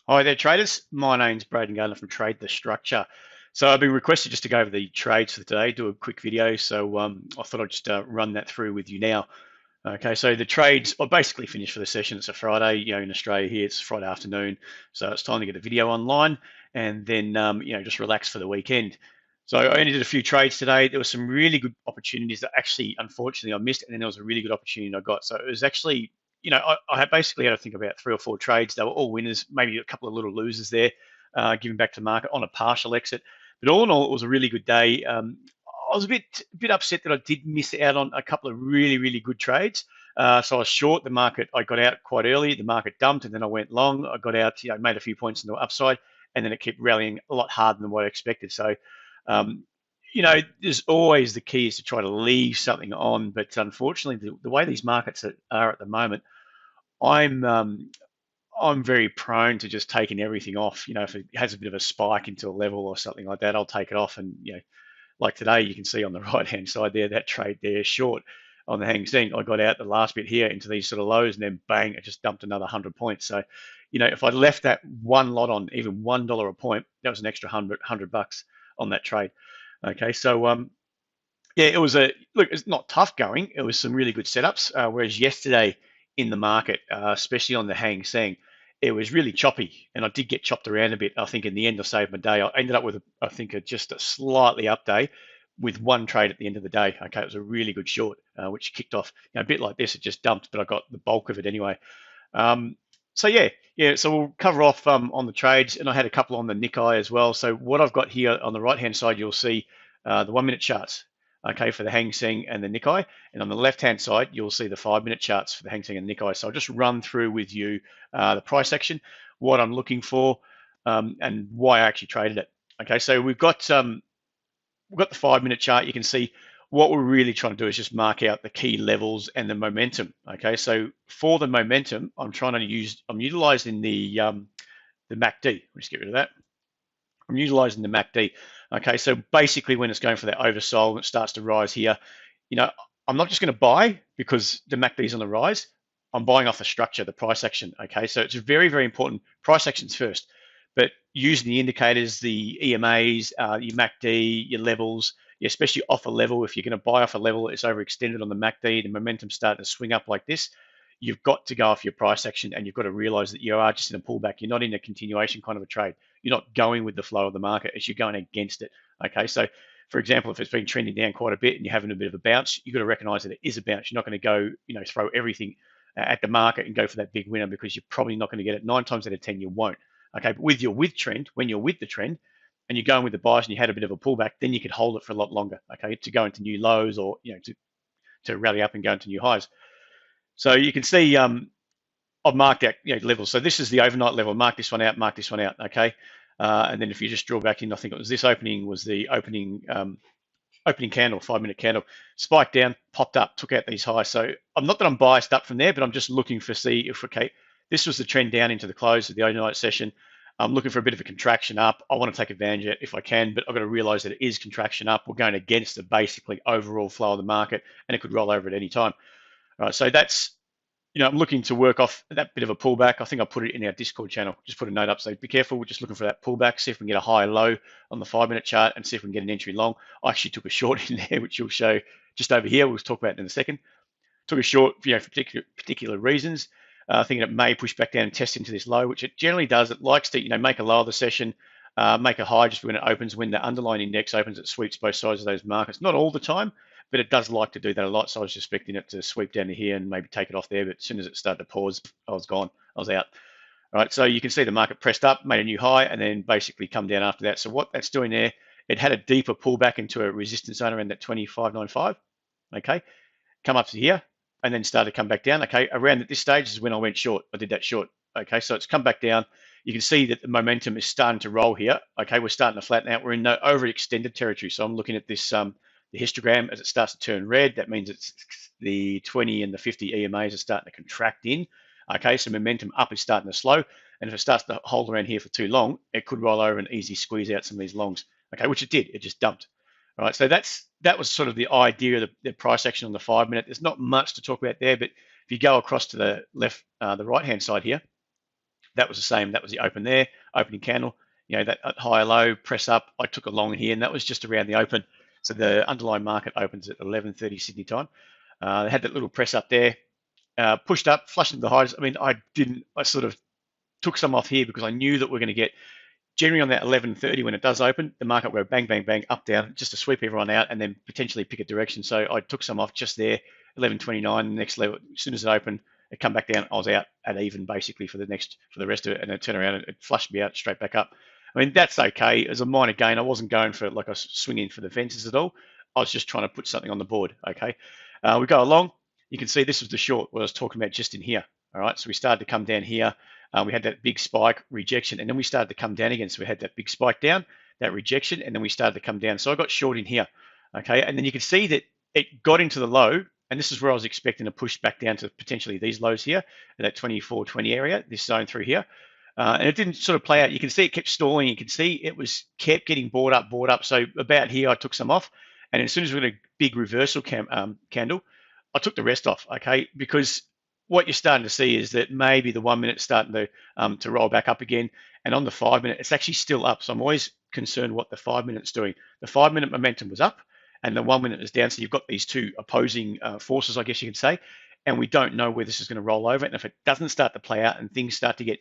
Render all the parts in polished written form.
Hi there, traders. My name's Braden Gardner from Trade the Structure. So I've been requested just to go over the trades for today, do a quick video. So I thought I'd just run that through with you now. Okay, so the trades are basically finished for the session. It's a Friday, in Australia here, it's Friday afternoon. So it's time to get a video online and then, just relax for the weekend. So I only did a few trades today. There were some really good opportunities that actually, unfortunately, I missed. And then there was a really good opportunity I got. So it was actually, I had basically had to think about 3 or 4 trades. They were all winners, maybe a couple of little losers there, giving back to the market on a partial exit. But all in all, it was a really good day. I was a bit upset that I did miss out on a couple of really, really good trades. So I was short the market. I got out quite early. The market dumped, and then I went long. I got out, made a few points in the upside, and then it kept rallying a lot harder than what I expected. So, um, there's always the key is to try to leave something on. But unfortunately, the way these markets are at the moment, I'm um, I'm very prone to just taking everything off. If it has a bit of a spike into a level or something like that, I'll take it off, and like today, you can see on the right-hand side there, that trade there short on the Hang Seng. I got out the last bit here into these sort of lows, and then bang, it just dumped another 100 points. So, if I left that one lot on, even $1 a point, that was an extra hundred bucks on that trade. Okay, so yeah, it was look. It's not tough going. It was some really good setups. Whereas yesterday in the market, especially on the Hang Seng, it was really choppy, and I did get chopped around a bit. I think in the end, I saved my day. I ended up with, I think, just a slightly up day with one trade at the end of the day. Okay, it was a really good short, which kicked off a bit like this. It just dumped, but I got the bulk of it anyway. So yeah. So we'll cover off on the trades, and I had a couple on the Nikkei as well. So what I've got here on the right hand side, you'll see the 1 minute charts. Okay, for the Hang Seng and the Nikkei, and on the left-hand side, you'll see the 5 minute charts for the Hang Seng and Nikkei. So I'll just run through with you the price action, what I'm looking for, and why I actually traded it. Okay, so we've got the 5 minute chart. You can see what we're really trying to do is just mark out the key levels and the momentum. Okay, so for the momentum, I'm utilizing the MACD. Let's get rid of that. I'm utilizing the MACD. Okay, so basically when it's going for that oversold and it starts to rise here, you know, I'm not just going to buy because the MACD is on the rise. I'm buying off the structure, the price action. Okay, so it's very, very important. Price actions first, but using the indicators, the EMAs, your MACD, your levels, especially off a level. If you're going to buy off a level that's overextended on the MACD, the momentum starting to swing up like this, you've got to go off your price action, and you've got to realize that you are just in a pullback. You're not in a continuation kind of a trade. You're not going with the flow of the market as you're going against it. Okay, so for example, if it's been trending down quite a bit and you're having a bit of a bounce, you've got to recognize that it is a bounce. You're not going to go, throw everything at the market and go for that big winner, because you're probably not going to get it. 9 times out of 10, you won't. Okay, but with trend, when you're with the trend and you're going with the bias and you had a bit of a pullback, then you could hold it for a lot longer. Okay, to go into new lows, or to rally up and go into new highs. So you can see I've marked out levels. So this is the overnight level. Mark this one out. Mark this one out. Okay. And then if you just draw back in, I think it was this opening was the opening candle, 5 minute candle, spiked down, popped up, took out these highs. So I'm not that I'm biased up from there, but I'm just looking for see if this was the trend down into the close of the overnight session. I'm looking for a bit of a contraction up. I want to take advantage of it if I can, but I've got to realize that it is contraction up. We're going against the basically overall flow of the market, and it could roll over at any time. All right, so that's I'm looking to work off that bit of a pullback. I think I put it in our Discord channel. Just put a note up. So be careful. We're just looking for that pullback. See if we can get a high low on the 5 minute chart and see if we can get an entry long. I actually took a short in there, which you'll show just over here. We'll talk about it in a second. Took a short, for particular reasons. Thinking it may push back down and test into this low, which it generally does. It likes to, make a low of the session, make a high just when it opens. When the underlying index opens, it sweeps both sides of those markets. Not all the time, but it does like to do that a lot. So I was expecting it to sweep down to here and maybe take it off there. But as soon as it started to pause, I was gone. I was out. All right, so you can see the market pressed up, made a new high, and then basically come down after that. So what that's doing there, it had a deeper pullback into a resistance zone around that 25.95. Okay, come up to here, and then started to come back down. Okay, around at this stage is when I went short. I did that short. Okay, so it's come back down. You can see that the momentum is starting to roll here. Okay, we're starting to flatten out. We're in no overextended territory. So I'm looking at this the histogram as it starts to turn red. That means it's the 20 and the 50 EMAs are starting to contract in. Okay, so momentum up is starting to slow. And if it starts to hold around here for too long, it could roll over and easily squeeze out some of these longs. Okay, which it did. It just dumped. All right, so that was sort of the idea of the price action on the 5 minute. There's not much to talk about there, but if you go across to the left, the right hand side here, that was the same. That was the open there, opening candle. You know, that high low, press up. I took a long here, and that was just around the open. So the underlying market opens at 11:30 Sydney time. They had that little press up there, pushed up, flushed into the highs. I mean, I sort of took some off here because I knew that we're going to get generally on that 11:30 when it does open, the market will go bang, bang, bang, up, down, just to sweep everyone out and then potentially pick a direction. So I took some off just there, 11:29, next level. As soon as it opened, it come back down. I was out at even basically for the rest of it, and it turned around and it flushed me out straight back up. I mean, that's okay. As a minor gain, I wasn't going for like I was swinging for the fences at all. I was just trying to put something on the board. Okay, we go along. You can see this was the short what I was talking about just in here. All right, so we started to come down here. We had that big spike rejection, and then we started to come down again. So we had that big spike down, that rejection, and then we started to come down. So I got short in here, okay? And then you can see that it got into the low, and this is where I was expecting to push back down to potentially these lows here, at that 24.20 area, this zone through here. And it didn't sort of play out. You can see it kept stalling. You can see it was kept getting bought up. So about here, I took some off, and as soon as we got a big reversal candle, I took the rest off, okay? Because what you're starting to see is that maybe the 1 minute starting to roll back up again, and on the 5 minute, it's actually still up. So I'm always concerned what the 5 minute's doing. The 5 minute momentum was up, and the 1 minute is down. So you've got these two opposing forces, I guess you could say, and we don't know where this is going to roll over. And if it doesn't start to play out and things start to get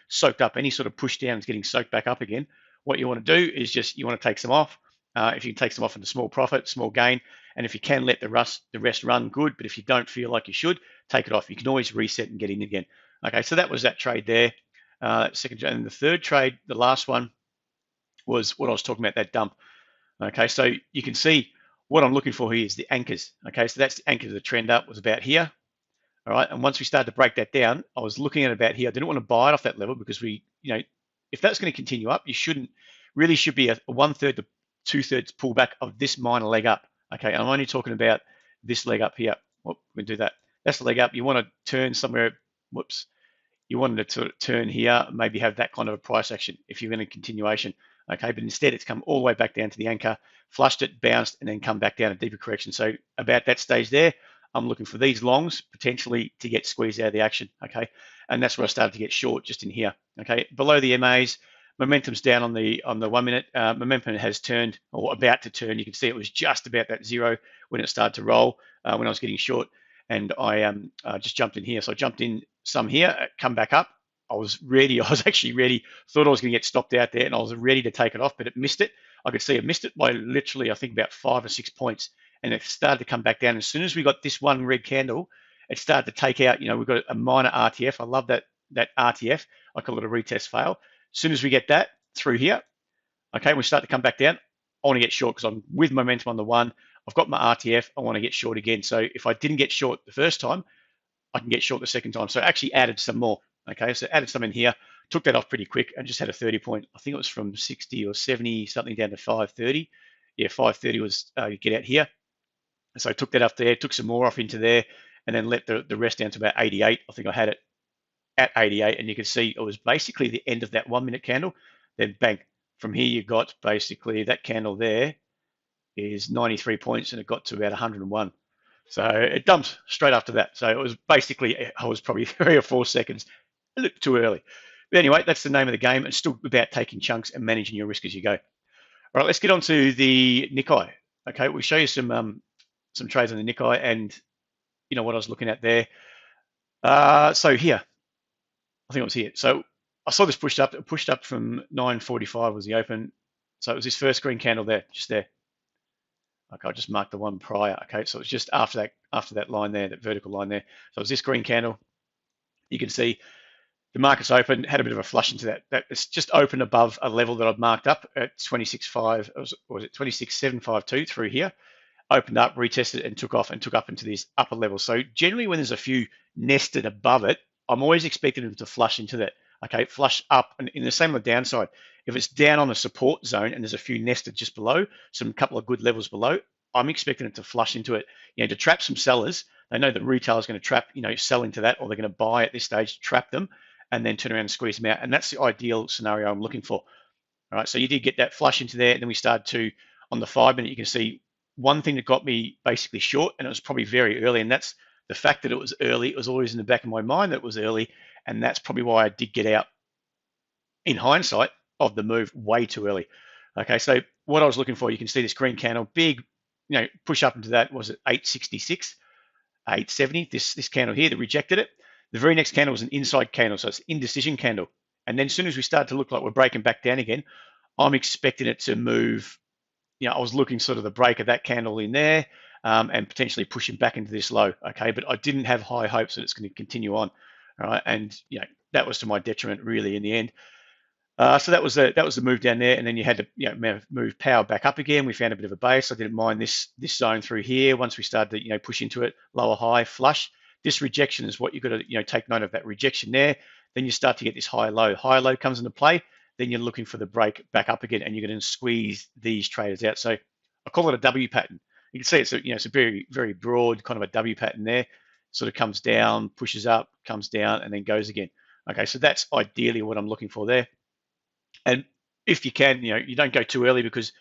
soaked up, any sort of push down is getting soaked back up again. What you want to do is just you want to take some off. If you can take some off into small profit, small gain, and if you can let the rest run, good. But if you don't feel like you should, take it off. You can always reset and get in again. Okay, so that was that trade there. Second trade, and the third trade, the last one, was what I was talking about, that dump. Okay, so you can see what I'm looking for here is the anchors. Okay, so that's the anchor to the trend up, was about here. All right, and once we started to break that down, I was looking at about here. I didn't want to buy it off that level because if that's going to continue up, you should be a 1/3 to 2/3 pullback of this minor leg up. Okay, I'm only talking about this leg up here. Well, we can do that. That's the leg up. You want to turn somewhere. Whoops. You wanted to turn here, maybe have that kind of a price action if you're in a continuation. Okay, but instead it's come all the way back down to the anchor, flushed it, bounced, and then come back down a deeper correction. So about that stage there, I'm looking for these longs potentially to get squeezed out of the action. Okay, and that's where I started to get short just in here. Okay, below the MAs. Momentum's down on the 1 minute. Momentum has turned, or about to turn. You can see it was just about that zero when it started to roll, when I was getting short, and I just jumped in here. So I jumped in some here, come back up. I was ready. I was actually ready. Thought I was going to get stopped out there, and I was ready to take it off, but it missed it. I could see it missed it by literally, I think, about 5 or 6 points, and it started to come back down. As soon as we got this one red candle, it started to take out. We've got a minor RTF. I love that RTF. I call it a retest fail. As soon as we get that through here, okay, we start to come back down. I want to get short because I'm with momentum on the one. I've got my RTF. I want to get short again. So if I didn't get short the first time, I can get short the second time. So I actually added some more. Okay, so added some in here, took that off pretty quick, and just had a 30 point. I think it was from 60 or 70 something down to 530. Yeah, 530 was get out here. And so I took that up there, took some more off into there, and then let the rest down to about 88. I think I had it at 88, and you can see it was basically the end of that 1 minute candle. Then bang, from here you got basically that candle there is 93 points, and it got to about 101. So it dumped straight after that. So it was basically, I was probably 3 or 4 seconds a little too early. But anyway, that's the name of the game. It's still about taking chunks and managing your risk as you go. All right, let's get on to the Nikkei. Okay, we'll show you some trades on the Nikkei and what I was looking at there. So here, I think it was here. So I saw this pushed up. It pushed up from 9:45 was the open. So it was this first green candle there, just there. Okay, I just marked the one prior. Okay, so it's just after that line there, that vertical line there. So it was this green candle. You can see the market's open, had a bit of a flush into that. It's just open above a level that I've marked up at 26.5, or was it 26.752 through here. Opened up, retested, and took off and took up into these upper levels. So generally when there's a few nested above it, I'm always expecting them to flush into that. Okay, flush up, and in the same on the downside. If it's down on a support zone and there's a few nested just below, some couple of good levels below, I'm expecting it to flush into it. To trap some sellers. They know that retail is going to trap, sell into that, or they're going to buy at this stage, trap them, and then turn around and squeeze them out. And that's the ideal scenario I'm looking for. All right, so you did get that flush into there, and then we started to, on the 5 minute, you can see one thing that got me basically short, and it was probably very early, and that's The fact that it was early, it was always in the back of my mind that it was early, and that's probably why I did get out in hindsight of the move way too early. Okay, so what I was looking for, you can see this green candle, big, push up into that, was it 866, 870, this candle here that rejected it. The very next candle was an inside candle, so it's an indecision candle. And then as soon as we start to look like we're breaking back down again, I'm expecting it to move. I was looking sort of the break of that candle in there, and potentially pushing back into this low. Okay, but I didn't have high hopes that it's going to continue on. All right, and that was to my detriment really in the end. So that was the move down there, and then you had to move power back up again. We found a bit of a base. I didn't mind this zone through here. Once we started to push into it, lower high flush. This rejection is what you've got to take note of, that rejection there. Then you start to get this high low. High low comes into play. Then you're looking for the break back up again, and you're going to squeeze these traders out. So I call it a W pattern. You can see it's a very, very broad kind of a W pattern there. Sort of comes down, pushes up, comes down, and then goes again. Okay, so that's ideally what I'm looking for there. And if you can, you don't go too early, because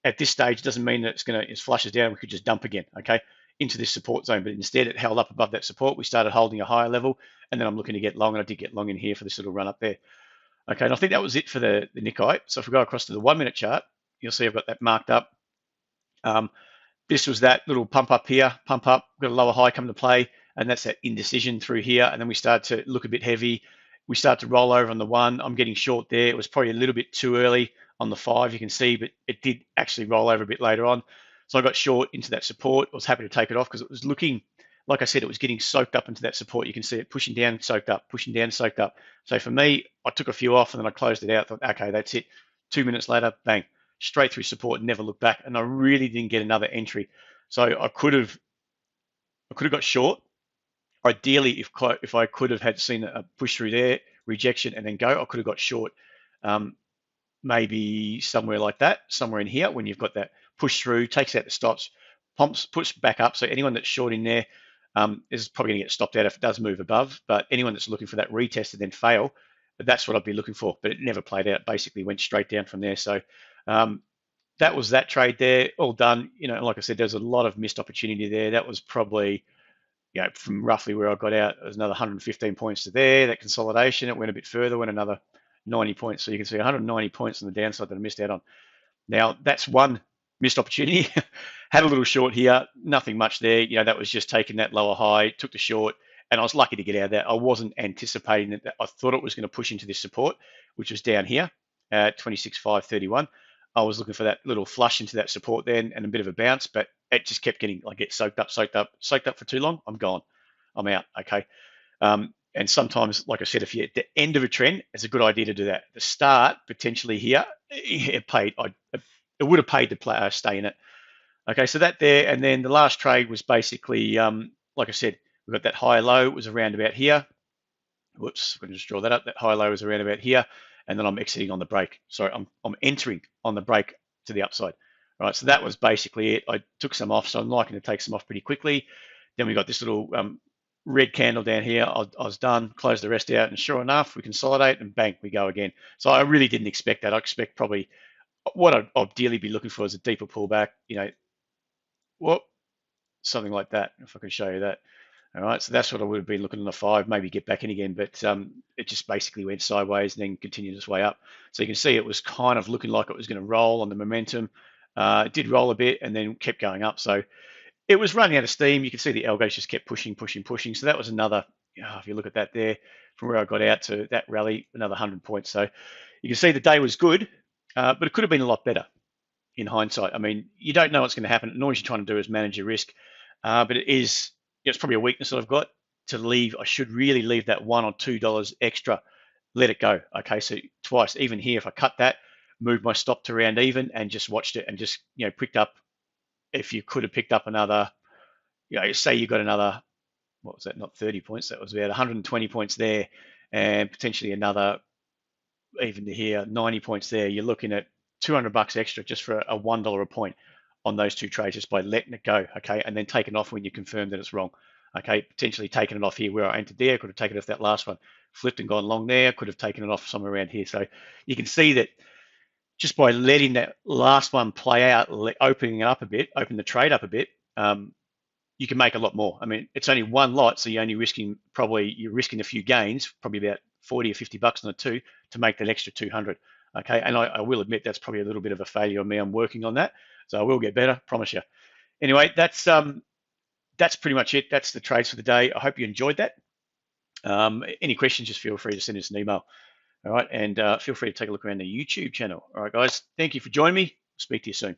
at this stage it doesn't mean that it flushes down. We could just dump again, okay, into this support zone. But instead, it held up above that support. We started holding a higher level, and then I'm looking to get long, and I did get long in here for this little run up there. Okay, and I think that was it for the Nikkei. So if we go across to the 1 minute chart, you'll see I've got that marked up. This was that little pump up here, pump up, got a lower high come to play, and that's that indecision through here. And then we start to look a bit heavy. We start to roll over on the 1. I'm getting short there. It was probably a little bit too early on the 5, you can see, but it did actually roll over a bit later on. So I got short into that support. I was happy to take it off because it was looking, like I said, it was getting soaked up into that support. You can see it pushing down, soaked up, pushing down, soaked up. So for me, I took a few off and then I closed it out. Thought, okay, that's it. 2 minutes later, bang, straight through support, never looked back. And I really didn't get another entry. So I could have got short. Ideally, if I could have had seen a push through there, rejection, and then go, I could have got short, maybe somewhere like that, somewhere in here, when you've got that push through, takes out the stops, pumps, push back up. So anyone that's short in there is probably going to get stopped out if it does move above. But anyone that's looking for that retest and then fail, that's what I'd be looking for. But it never played out. Basically went straight down from there. So that was that trade there, all done. Like I said, there's a lot of missed opportunity there. That was probably, from roughly where I got out, there's another 115 points to there. That consolidation, it went a bit further, went another 90 points. So you can see 190 points on the downside that I missed out on. Now, that's one missed opportunity. Had a little short here, nothing much there. That was just taking that lower high, took the short, and I was lucky to get out of that. I wasn't anticipating that. I thought it was going to push into this support, which was down here at 26,531. I was looking for that little flush into that support then and a bit of a bounce, but it just kept getting, I get soaked up for too long. I'm gone. I'm out. Okay. And sometimes, like I said, if you're at the end of a trend, it's a good idea to do that. The start potentially here, it would have paid to stay in it. Okay, so that there, and then the last trade was basically, like I said, we've got that high low. It was around about here. Whoops, I'm going to just draw that up. That high low was around about here, and then I'm exiting on the break. Sorry, I'm entering on the break to the upside. All right, so that was basically it. I took some off, so I'm liking to take some off pretty quickly. Then we got this little red candle down here. I was done, closed the rest out, and sure enough, we consolidate and bang, we go again. So I really didn't expect that. I expect probably what I'd ideally be looking for is a deeper pullback, something like that, if I can show you that. All right, so that's what I would have been looking on the 5, maybe get back in again, but it just basically went sideways and then continued its way up. So you can see it was kind of looking like it was going to roll on the momentum. It did roll a bit and then kept going up. So it was running out of steam. You can see the algos just kept pushing. So that was another, if you look at that there, from where I got out to that rally, another 100 points. So you can see the day was good, but it could have been a lot better in hindsight. I mean, you don't know what's going to happen, and all you're trying to do is manage your risk. But it's probably a weakness that I've got to leave. I should really leave that $1 or $2 extra, let it go. Okay, so twice, even here, if I cut that, moved my stop to around even and just watched it and just, picked up, if you could have picked up another, say you got another, what was that, not 30 points, that was about 120 points there, and potentially another, even here, 90 points there, you're looking at $200 extra just for a $1 a point on those two trades, just by letting it go, okay, and then taking off when you confirm that it's wrong, okay, potentially taking it off here where I entered there, could have taken it off that last one, flipped and gone long there, could have taken it off somewhere around here. So you can see that just by letting that last one play out, opening it up a bit, open the trade up a bit, you can make a lot more. I mean, it's only one lot, so you're risking a few gains, probably about 40 or 50 bucks on the two to make that extra 200. Okay, and I will admit that's probably a little bit of a failure on me. I'm working on that, so I will get better, promise you. Anyway, that's pretty much it. That's the trades for the day. I hope you enjoyed that. Any questions, just feel free to send us an email. All right, and feel free to take a look around the YouTube channel. All right, guys, thank you for joining me. Speak to you soon.